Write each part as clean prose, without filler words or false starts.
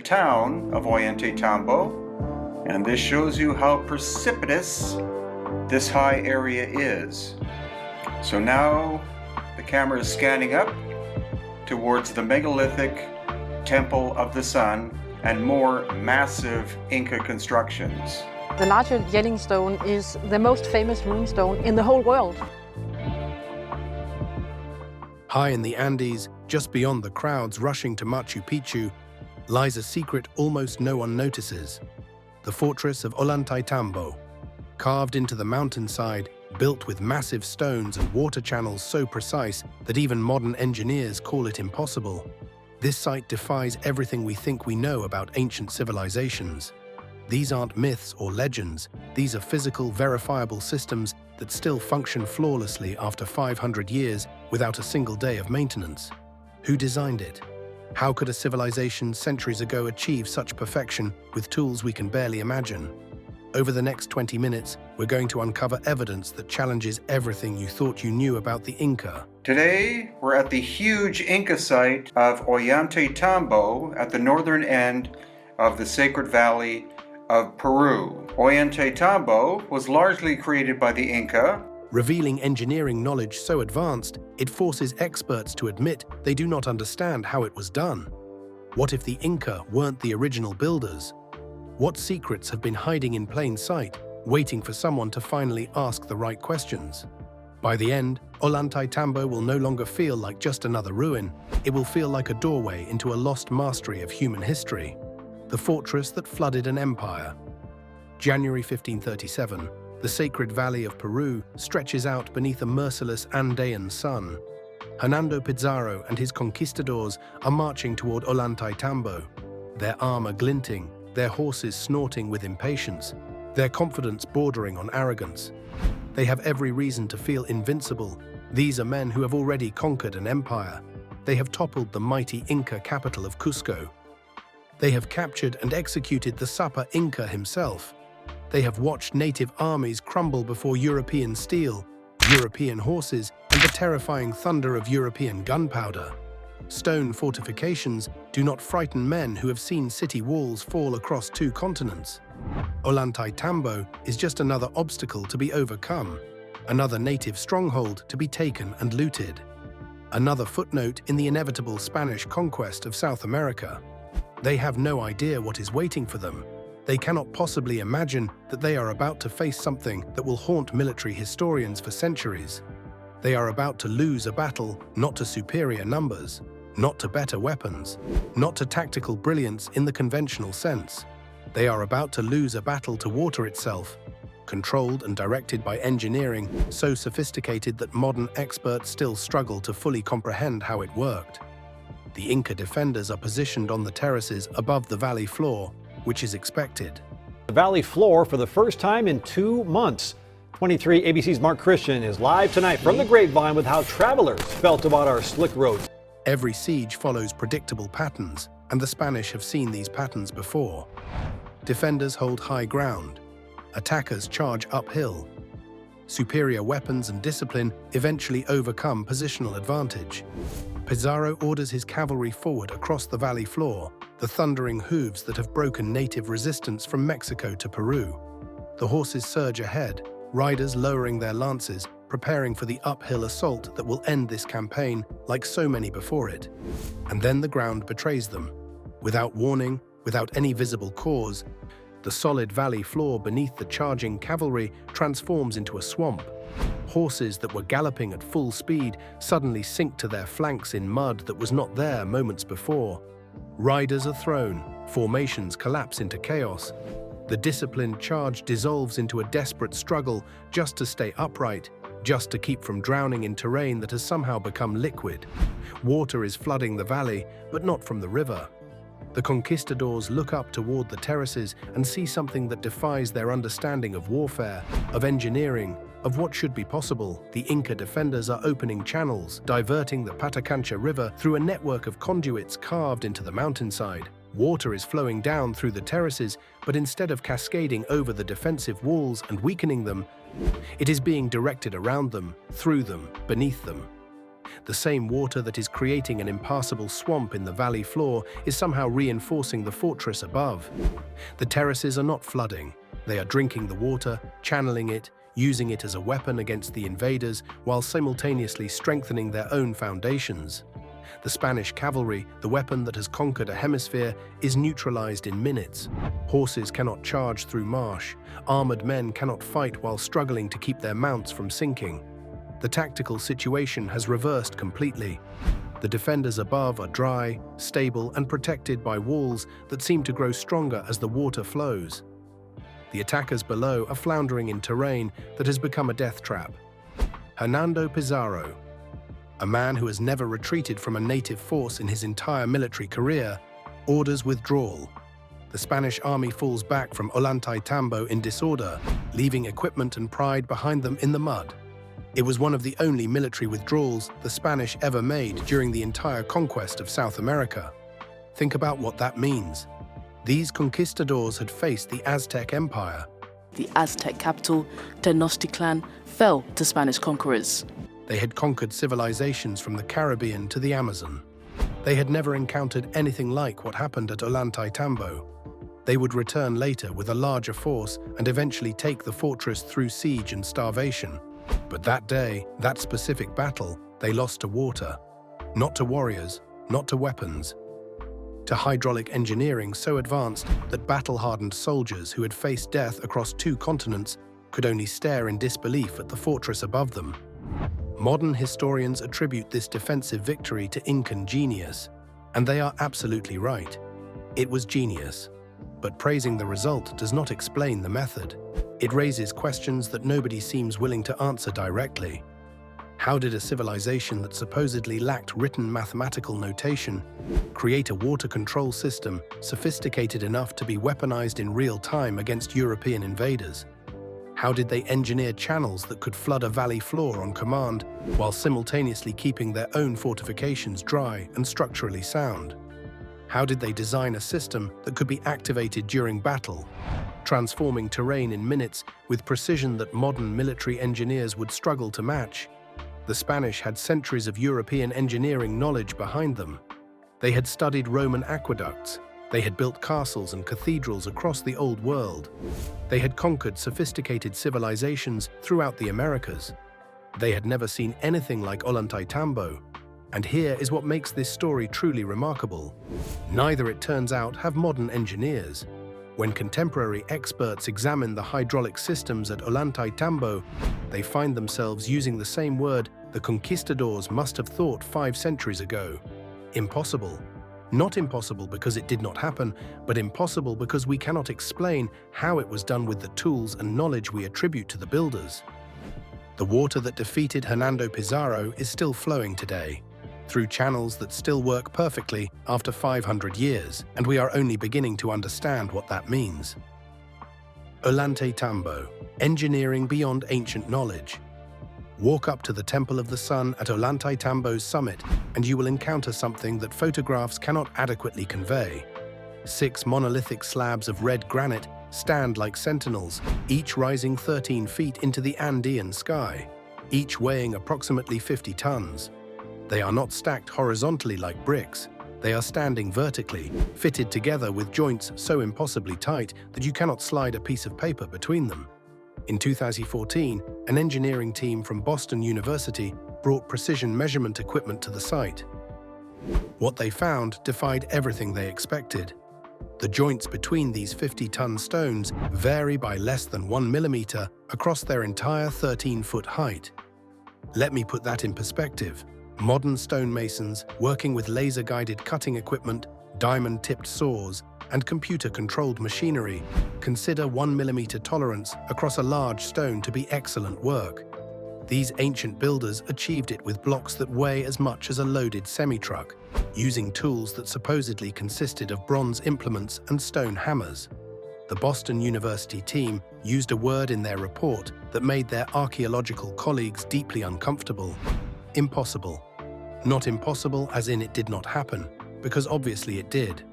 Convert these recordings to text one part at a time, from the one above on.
Town of Ollantaytambo, and this shows you how precipitous this high area is. So now the camera is scanning up towards the megalithic Temple of the Sun and more massive Inca constructions. The larger yelling stone is the most famous rune stone in the whole world. High in the Andes, just beyond the crowds rushing to Machu Picchu, lies a secret almost no one notices. The fortress of Ollantaytambo, carved into the mountainside, built with massive stones and water channels so precise that even modern engineers call it impossible. This site defies everything we think we know about ancient civilizations. These aren't myths or legends, these are physical, verifiable systems that still function flawlessly after 500 years without a single day of maintenance. Who designed it? How could a civilization centuries ago achieve such perfection with tools we can barely imagine? Over the next 20 minutes, we're going to uncover evidence that challenges everything you thought you knew about the Inca. Today, we're at the huge Inca site of Ollantaytambo at the northern end of the Sacred Valley of Peru. Ollantaytambo was largely created by the Inca, Revealing engineering knowledge so advanced, it forces experts to admit they do not understand how it was done. What if the Inca weren't the original builders? What secrets have been hiding in plain sight, waiting for someone to finally ask the right questions? By the end, Ollantaytambo will no longer feel like just another ruin. It will feel like a doorway into a lost mastery of human history. The fortress that flooded an empire. January 1537. The Sacred Valley of Peru stretches out beneath a merciless Andean sun. Hernando Pizarro and his conquistadors are marching toward Ollantaytambo, their armor glinting, their horses snorting with impatience, their confidence bordering on arrogance. They have every reason to feel invincible. These are men who have already conquered an empire. They have toppled the mighty Inca capital of Cusco. They have captured and executed the Sapa Inca himself. They have watched native armies crumble before European steel, European horses, and the terrifying thunder of European gunpowder. Stone fortifications do not frighten men who have seen city walls fall across 2 continents. Ollantaytambo is just another obstacle to be overcome, another native stronghold to be taken and looted, another footnote in the inevitable Spanish conquest of South America. They have no idea what is waiting for them. They cannot possibly imagine that they are about to face something that will haunt military historians for centuries. They are about to lose a battle not to superior numbers, not to better weapons, not to tactical brilliance in the conventional sense. They are about to lose a battle to water itself, controlled and directed by engineering so sophisticated that modern experts still struggle to fully comprehend how it worked. The Inca defenders are positioned on the terraces above the valley floor, which is expected. The valley floor for the first time in 2 months. 23 ABC's Mark Christian is live tonight from the Grapevine with how travelers felt about our slick roads. Every siege follows predictable patterns, and the Spanish have seen these patterns before. Defenders hold high ground. Attackers charge uphill. Superior weapons and discipline eventually overcome positional advantage. Pizarro orders his cavalry forward across the valley floor, the thundering hooves that have broken native resistance from Mexico to Peru. The horses surge ahead, riders lowering their lances, preparing for the uphill assault that will end this campaign like so many before it. And then the ground betrays them. Without warning, without any visible cause, the solid valley floor beneath the charging cavalry transforms into a swamp. Horses that were galloping at full speed suddenly sink to their flanks in mud that was not there moments before. Riders are thrown, formations collapse into chaos. The disciplined charge dissolves into a desperate struggle just to stay upright, just to keep from drowning in terrain that has somehow become liquid. Water is flooding the valley, but not from the river. The conquistadors look up toward the terraces and see something that defies their understanding of warfare, of engineering, of what should be possible. The Inca defenders are opening channels, diverting the Patacancha River through a network of conduits carved into the mountainside. Water is flowing down through the terraces, but instead of cascading over the defensive walls and weakening them, it is being directed around them, through them, beneath them. The same water that is creating an impassable swamp in the valley floor is somehow reinforcing the fortress above. The terraces are not flooding. They are drinking the water, channeling it, using it as a weapon against the invaders while simultaneously strengthening their own foundations. The Spanish cavalry, the weapon that has conquered a hemisphere, is neutralized in minutes. Horses cannot charge through marsh. Armored men cannot fight while struggling to keep their mounts from sinking. The tactical situation has reversed completely. The defenders above are dry, stable, and protected by walls that seem to grow stronger as the water flows. The attackers below are floundering in terrain that has become a death trap. Hernando Pizarro, a man who has never retreated from a native force in his entire military career, orders withdrawal. The Spanish army falls back from Ollantaytambo in disorder, leaving equipment and pride behind them in the mud. It was one of the only military withdrawals the Spanish ever made during the entire conquest of South America. Think about what that means. These conquistadors had faced the Aztec Empire. The Aztec capital, Tenochtitlan, fell to Spanish conquerors. They had conquered civilizations from the Caribbean to the Amazon. They had never encountered anything like what happened at Ollantaytambo. They would return later with a larger force and eventually take the fortress through siege and starvation. But that day, that specific battle, they lost to water. Not to warriors, not to weapons. To hydraulic engineering so advanced that battle-hardened soldiers who had faced death across 2 continents could only stare in disbelief at the fortress above them. Modern historians attribute this defensive victory to Incan genius, and they are absolutely right. It was genius. But praising the result does not explain the method. It raises questions that nobody seems willing to answer directly. How did a civilization that supposedly lacked written mathematical notation create a water control system sophisticated enough to be weaponized in real time against European invaders? How did they engineer channels that could flood a valley floor on command while simultaneously keeping their own fortifications dry and structurally sound? How did they design a system that could be activated during battle, transforming terrain in minutes with precision that modern military engineers would struggle to match? The Spanish had centuries of European engineering knowledge behind them. They had studied Roman aqueducts. They had built castles and cathedrals across the Old World. They had conquered sophisticated civilizations throughout the Americas. They had never seen anything like Ollantaytambo. And here is what makes this story truly remarkable. Neither, it turns out, have modern engineers. When contemporary experts examine the hydraulic systems at Ollantaytambo, they find themselves using the same word the conquistadors must have thought 5 centuries ago. Impossible. Not impossible because it did not happen, but impossible because we cannot explain how it was done with the tools and knowledge we attribute to the builders. The water that defeated Hernando Pizarro is still flowing today, through channels that still work perfectly after 500 years, and we are only beginning to understand what that means. Ollantaytambo, engineering beyond ancient knowledge. Walk up to the Temple of the Sun at Ollantaytambo's summit, and you will encounter something that photographs cannot adequately convey. 6 monolithic slabs of red granite stand like sentinels, each rising 13 feet into the Andean sky, each weighing approximately 50 tons. They are not stacked horizontally like bricks. They are standing vertically, fitted together with joints so impossibly tight that you cannot slide a piece of paper between them. In 2014, an engineering team from Boston University brought precision measurement equipment to the site. What they found defied everything they expected. The joints between these 50-ton stones vary by less than 1 millimeter across their entire 13-foot height. Let me put that in perspective. Modern stonemasons, working with laser-guided cutting equipment, diamond-tipped saws, and computer-controlled machinery, consider 1 millimeter tolerance across a large stone to be excellent work. These ancient builders achieved it with blocks that weigh as much as a loaded semi-truck, using tools that supposedly consisted of bronze implements and stone hammers. The Boston University team used a word in their report that made their archaeological colleagues deeply uncomfortable: impossible. Not impossible as in it did not happen, because obviously it did.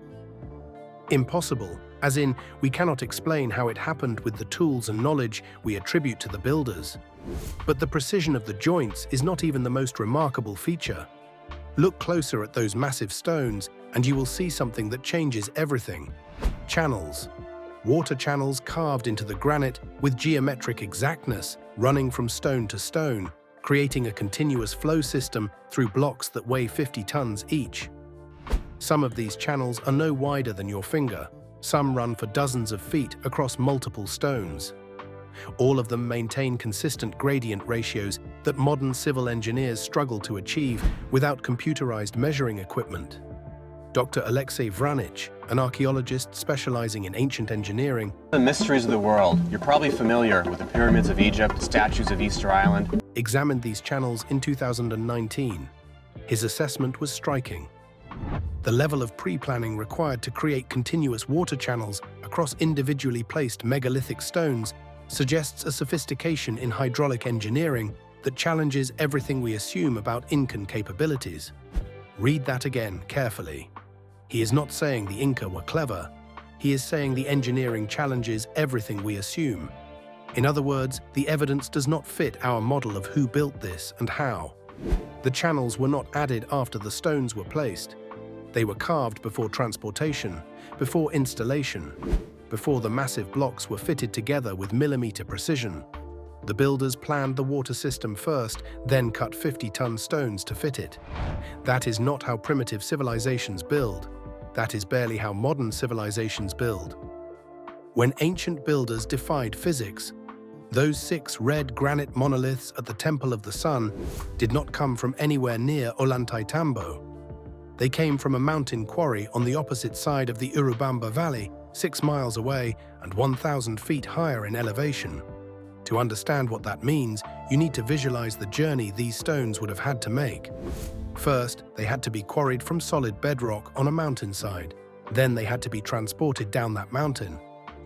Impossible As in, we cannot explain how it happened with the tools and knowledge we attribute to the builders. But the precision of the joints is not even the most remarkable feature. Look closer at those massive stones, and you will see something that changes everything. Channels. Water channels carved into the granite with geometric exactness, running from stone to stone, creating a continuous flow system through blocks that weigh 50 tons each. Some of these channels are no wider than your finger. Some run for dozens of feet across multiple stones. All of them maintain consistent gradient ratios that modern civil engineers struggle to achieve without computerized measuring equipment. Dr. Alexei Vranich, an archaeologist specializing in ancient engineering, The mysteries of the world. You're probably familiar with the pyramids of Egypt, statues of Easter Island. examined these channels in 2019. His assessment was striking. The level of pre-planning required to create continuous water channels across individually placed megalithic stones suggests a sophistication in hydraulic engineering that challenges everything we assume about Incan capabilities. Read that again carefully. He is not saying the Inca were clever. He is saying the engineering challenges everything we assume. In other words, the evidence does not fit our model of who built this and how. The channels were not added after the stones were placed. They were carved before transportation, before installation, before the massive blocks were fitted together with millimeter precision. The builders planned the water system first, then cut 50-ton stones to fit it. That is not how primitive civilizations build. That is barely how modern civilizations build. When ancient builders defied physics, those 6 red granite monoliths at the Temple of the Sun did not come from anywhere near Ollantaytambo. They came from a mountain quarry on the opposite side of the Urubamba Valley, 6 miles away and 1,000 feet higher in elevation. To understand what that means, you need to visualize the journey these stones would have had to make. First, they had to be quarried from solid bedrock on a mountainside. Then they had to be transported down that mountain.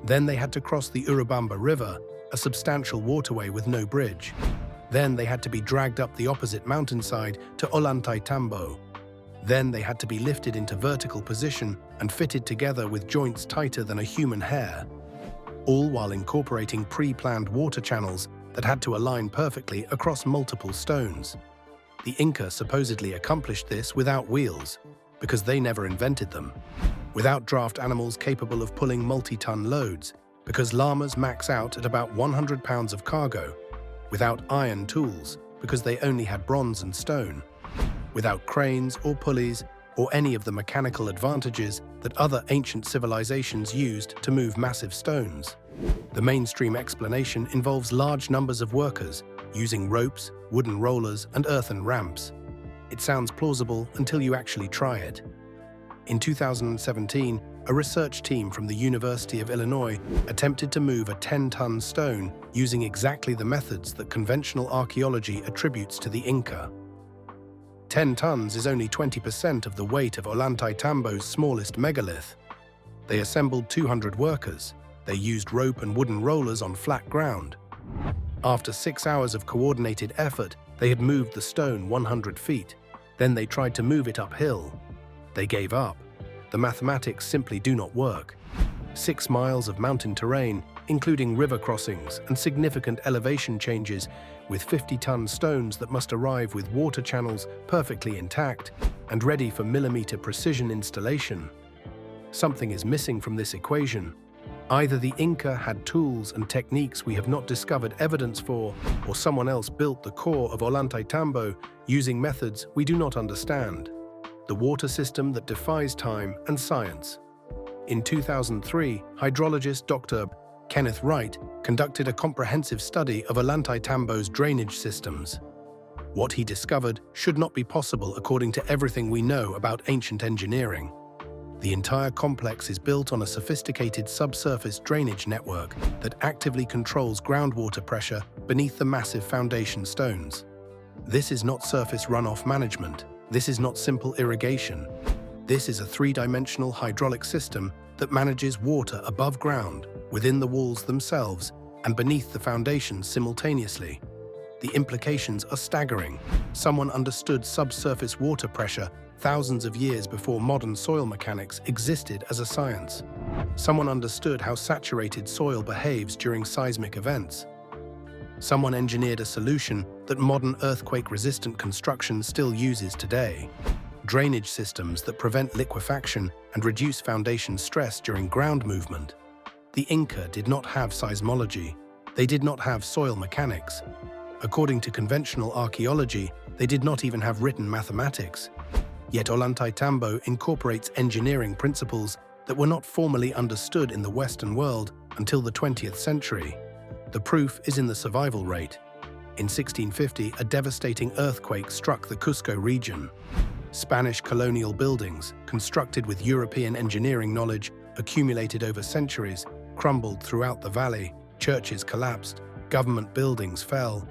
Then they had to cross the Urubamba River, a substantial waterway with no bridge. Then they had to be dragged up the opposite mountainside to Ollantaytambo. Then they had to be lifted into vertical position and fitted together with joints tighter than a human hair, all while incorporating pre-planned water channels that had to align perfectly across multiple stones. The Inca supposedly accomplished this without wheels, because they never invented them, without draft animals capable of pulling multi-ton loads, because llamas max out at about 100 pounds of cargo, without iron tools, because they only had bronze and stone, without cranes or pulleys or any of the mechanical advantages that other ancient civilizations used to move massive stones. The mainstream explanation involves large numbers of workers using ropes, wooden rollers, and earthen ramps. It sounds plausible until you actually try it. In 2017, a research team from the University of Illinois attempted to move a 10-ton stone using exactly the methods that conventional archaeology attributes to the Inca. 10 tons is only 20% of the weight of Ollantaytambo's smallest megalith. They assembled 200 workers. They used rope and wooden rollers on flat ground. After 6 hours of coordinated effort, they had moved the stone 100 feet. Then they tried to move it uphill. They gave up. The mathematics simply do not work. 6 miles of mountain terrain, including river crossings and significant elevation changes, with 50-ton stones that must arrive with water channels perfectly intact and ready for millimeter precision installation. Something is missing from this equation. Either the Inca had tools and techniques we have not discovered evidence for, or someone else built the core of Ollantaytambo using methods we do not understand. The water system that defies time and science. In 2003, hydrologist Dr. Kenneth Wright conducted a comprehensive study of Ollantaytambo's drainage systems. What he discovered should not be possible according to everything we know about ancient engineering. The entire complex is built on a sophisticated subsurface drainage network that actively controls groundwater pressure beneath the massive foundation stones. This is not surface runoff management. This is not simple irrigation. This is a 3-dimensional hydraulic system that manages water above ground, within the walls themselves, and beneath the foundations simultaneously. The implications are staggering. Someone understood subsurface water pressure thousands of years before modern soil mechanics existed as a science. Someone understood how saturated soil behaves during seismic events. Someone engineered a solution that modern earthquake-resistant construction still uses today. Drainage systems that prevent liquefaction and reduce foundation stress during ground movement. The Inca did not have seismology. They did not have soil mechanics. According to conventional archaeology, they did not even have written mathematics. Yet Ollantaytambo incorporates engineering principles that were not formally understood in the Western world until the 20th century. The proof is in the survival rate. In 1650, a devastating earthquake struck the Cusco region. Spanish colonial buildings, constructed with European engineering knowledge accumulated over centuries, crumbled throughout the valley. Churches collapsed, government buildings fell,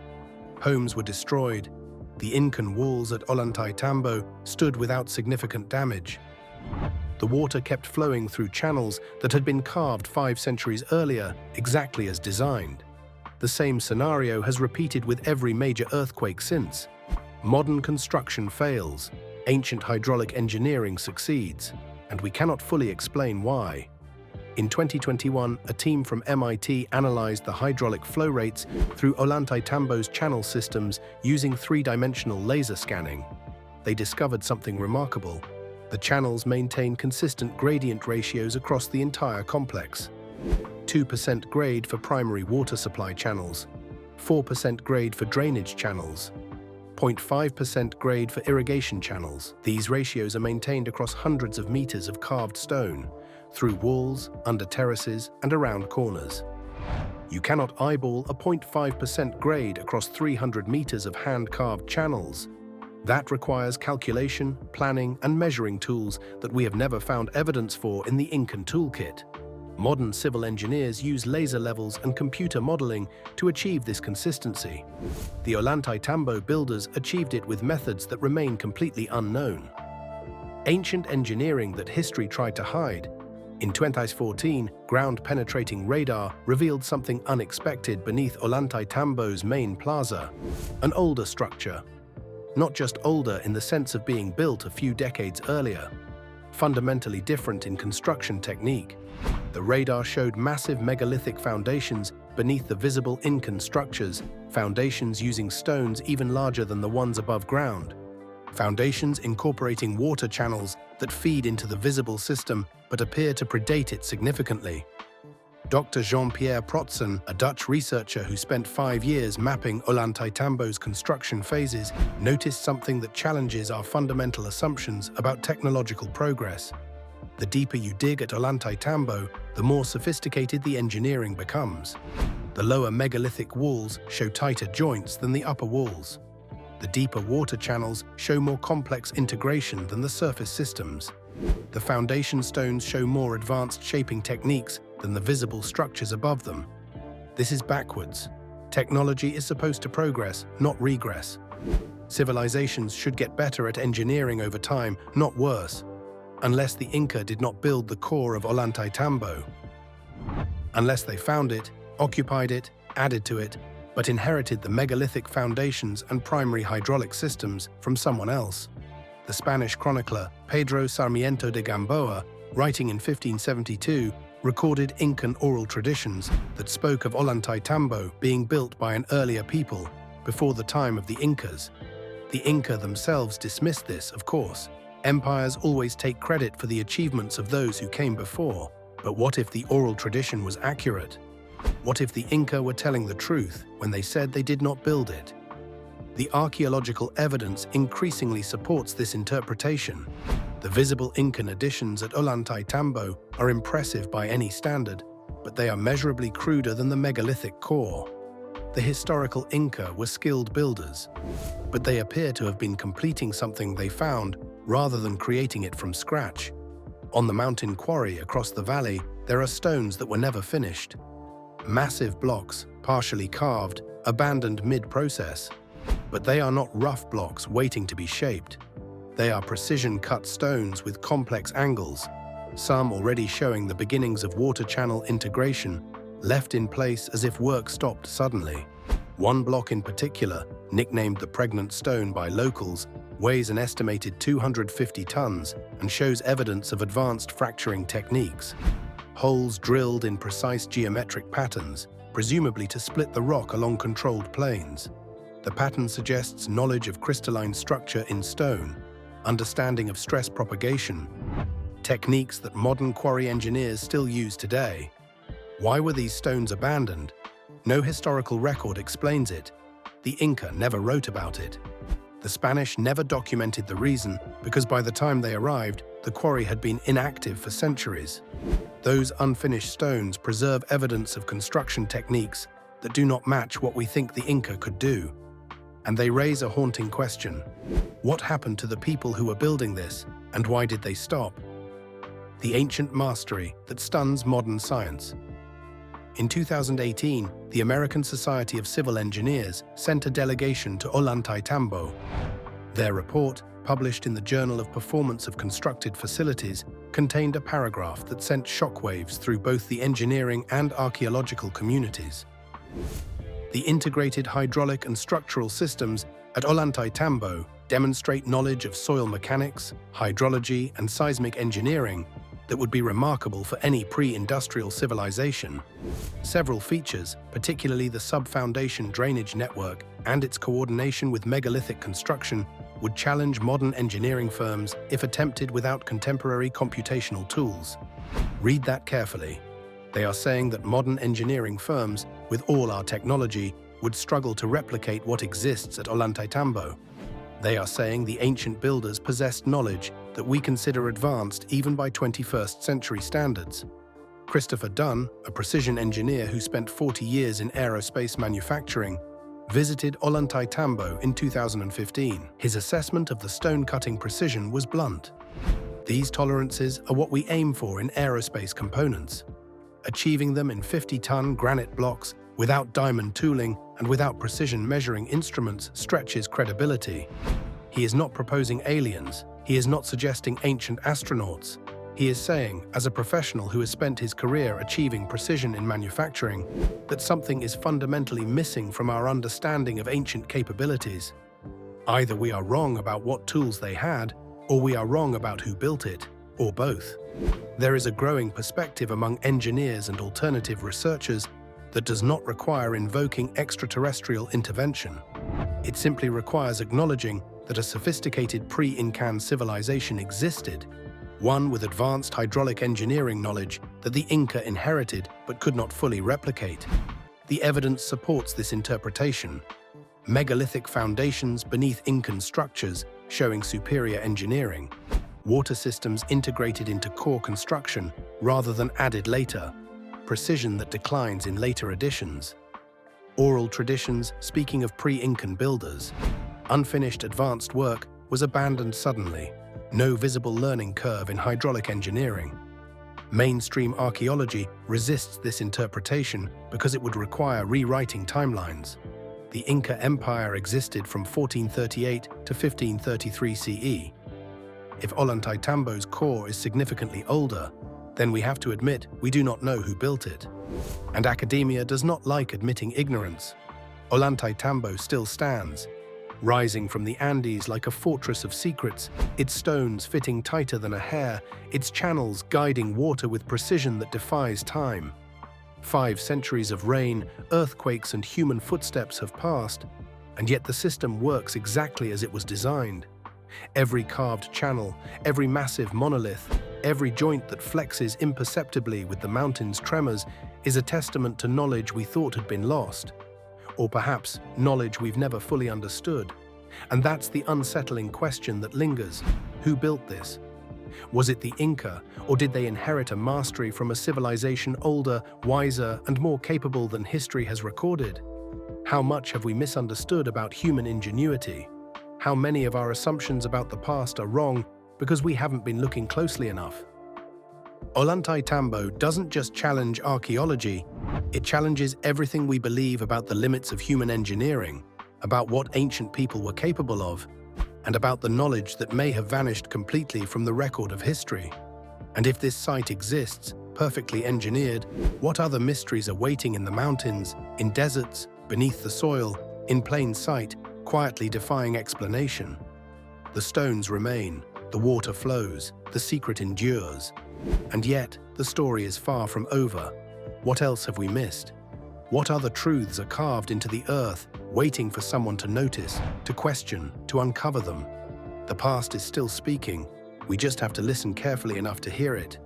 homes were destroyed. The Incan walls at Ollantaytambo stood without significant damage. The water kept flowing through channels that had been carved 5 centuries earlier, exactly as designed. The same scenario has repeated with every major earthquake since. Modern construction fails, ancient hydraulic engineering succeeds, and we cannot fully explain why. In 2021, a team from MIT analyzed the hydraulic flow rates through Ollantaytambo's channel systems using 3-dimensional laser scanning. They discovered something remarkable. The channels maintain consistent gradient ratios across the entire complex. 2% grade for primary water supply channels, 4% grade for drainage channels, 0.5% grade for irrigation channels. These ratios are maintained across hundreds of meters of carved stone, through walls, under terraces, and around corners. You cannot eyeball a 0.5% grade across 300 meters of hand-carved channels. That requires calculation, planning, and measuring tools that we have never found evidence for in the Incan toolkit. Modern civil engineers use laser levels and computer modeling to achieve this consistency. The Ollantaytambo builders achieved it with methods that remain completely unknown. Ancient engineering that history tried to hide. In 2014, ground-penetrating radar revealed something unexpected beneath Ollantaytambo's main plaza. An older structure. Not just older in the sense of being built a few decades earlier. Fundamentally different in construction technique. The radar showed massive megalithic foundations beneath the visible Incan structures, foundations using stones even larger than the ones above ground. Foundations incorporating water channels that feed into the visible system but appear to predate it significantly. Dr. Jean-Pierre Protzen, a Dutch researcher who spent 5 years mapping Ollantaytambo's construction phases, noticed something that challenges our fundamental assumptions about technological progress. The deeper you dig at Ollantaytambo, the more sophisticated the engineering becomes. The lower megalithic walls show tighter joints than the upper walls. The deeper water channels show more complex integration than the surface systems. The foundation stones show more advanced shaping techniques than the visible structures above them. This is backwards. Technology is supposed to progress, not regress. Civilizations should get better at engineering over time, not worse. Unless the Inca did not build the core of Ollantaytambo. Unless they found it, occupied it, added to it, but inherited the megalithic foundations and primary hydraulic systems from someone else. The Spanish chronicler Pedro Sarmiento de Gamboa, writing in 1572, recorded Incan oral traditions that spoke of Ollantaytambo being built by an earlier people, before the time of the Incas. The Inca themselves dismissed this, of course. Empires always take credit for the achievements of those who came before. But what if the oral tradition was accurate? What if the Inca were telling the truth when they said they did not build it? The archaeological evidence increasingly supports this interpretation. The visible Incan additions at Ollantaytambo are impressive by any standard, but they are measurably cruder than the megalithic core. The historical Inca were skilled builders, but they appear to have been completing something they found rather than creating it from scratch. On the mountain quarry across the valley, there are stones that were never finished. Massive blocks, partially carved, abandoned mid-process. But they are not rough blocks waiting to be shaped. They are precision-cut stones with complex angles, some already showing the beginnings of water channel integration, left in place as if work stopped suddenly. One block in particular, nicknamed the Pregnant Stone by locals, weighs an estimated 250 tons and shows evidence of advanced fracturing techniques. holes drilled in precise geometric patterns, presumably to split the rock along controlled planes. The pattern suggests knowledge of crystalline structure in stone, understanding of stress propagation, techniques that modern quarry engineers still use today. Why were these stones abandoned? No historical record explains it. The Inca never wrote about it. The Spanish never documented the reason because by the time they arrived, the quarry had been inactive for centuries. Those unfinished stones preserve evidence of construction techniques that do not match what we think the Inca could do. And they raise a haunting question. What happened to the people who were building this, and why did they stop? The ancient mastery that stuns modern science. In 2018, the American Society of Civil Engineers sent a delegation to Ollantaytambo. Their report, published in the Journal of Performance of Constructed Facilities, contained a paragraph that sent shockwaves through both the engineering and archaeological communities. The integrated hydraulic and structural systems at Ollantaytambo demonstrate knowledge of soil mechanics, hydrology, and seismic engineering that would be remarkable for any pre-industrial civilization. Several features, particularly the sub-foundation drainage network and its coordination with megalithic construction, would challenge modern engineering firms if attempted without contemporary computational tools. Read that carefully. They are saying that modern engineering firms, with all our technology, would struggle to replicate what exists at Ollantaytambo. They are saying the ancient builders possessed knowledge that we consider advanced even by 21st century standards. Christopher Dunn, a precision engineer who spent 40 years in aerospace manufacturing, visited Ollantaytambo in 2015. His assessment of the stone-cutting precision was blunt. These tolerances are what we aim for in aerospace components. Achieving them in 50-ton granite blocks without diamond tooling and without precision measuring instruments stretches credibility. He is not proposing aliens. He is not suggesting ancient astronauts. He is saying, as a professional who has spent his career achieving precision in manufacturing, that something is fundamentally missing from our understanding of ancient capabilities. Either we are wrong about what tools they had, or we are wrong about who built it, or both. There is a growing perspective among engineers and alternative researchers that does not require invoking extraterrestrial intervention. It simply requires acknowledging that a sophisticated pre-Incan civilization existed, one with advanced hydraulic engineering knowledge that the Inca inherited but could not fully replicate. The evidence supports this interpretation. Megalithic foundations beneath Incan structures showing superior engineering. Water systems integrated into core construction rather than added later. Precision that declines in later additions. Oral traditions speaking of pre-Incan builders. Unfinished advanced work was abandoned suddenly. No visible learning curve in hydraulic engineering. Mainstream archaeology resists this interpretation because it would require rewriting timelines. The Inca Empire existed from 1438 to 1533 CE. If Ollantaytambo's core is significantly older, then we have to admit we do not know who built it. And academia does not like admitting ignorance. Ollantaytambo still stands, rising from the Andes like a fortress of secrets, its stones fitting tighter than a hair, its channels guiding water with precision that defies time. 5 centuries of rain, earthquakes, and human footsteps have passed, and yet the system works exactly as it was designed. Every carved channel, every massive monolith, every joint that flexes imperceptibly with the mountain's tremors is a testament to knowledge we thought had been lost. Or perhaps knowledge we've never fully understood. And that's the unsettling question that lingers. Who built this? Was it the Inca, or did they inherit a mastery from a civilization older, wiser, and more capable than history has recorded? How much have we misunderstood about human ingenuity? How many of our assumptions about the past are wrong because we haven't been looking closely enough? Ollantaytambo doesn't just challenge archaeology, it challenges everything we believe about the limits of human engineering, about what ancient people were capable of, and about the knowledge that may have vanished completely from the record of history. And if this site exists, perfectly engineered, what other mysteries are waiting in the mountains, in deserts, beneath the soil, in plain sight, quietly defying explanation? The stones remain, the water flows, the secret endures, And yet, the story is far from over. What else have we missed? What other truths are carved into the earth, waiting for someone to notice, to question, to uncover them? The past is still speaking. We just have to listen carefully enough to hear it.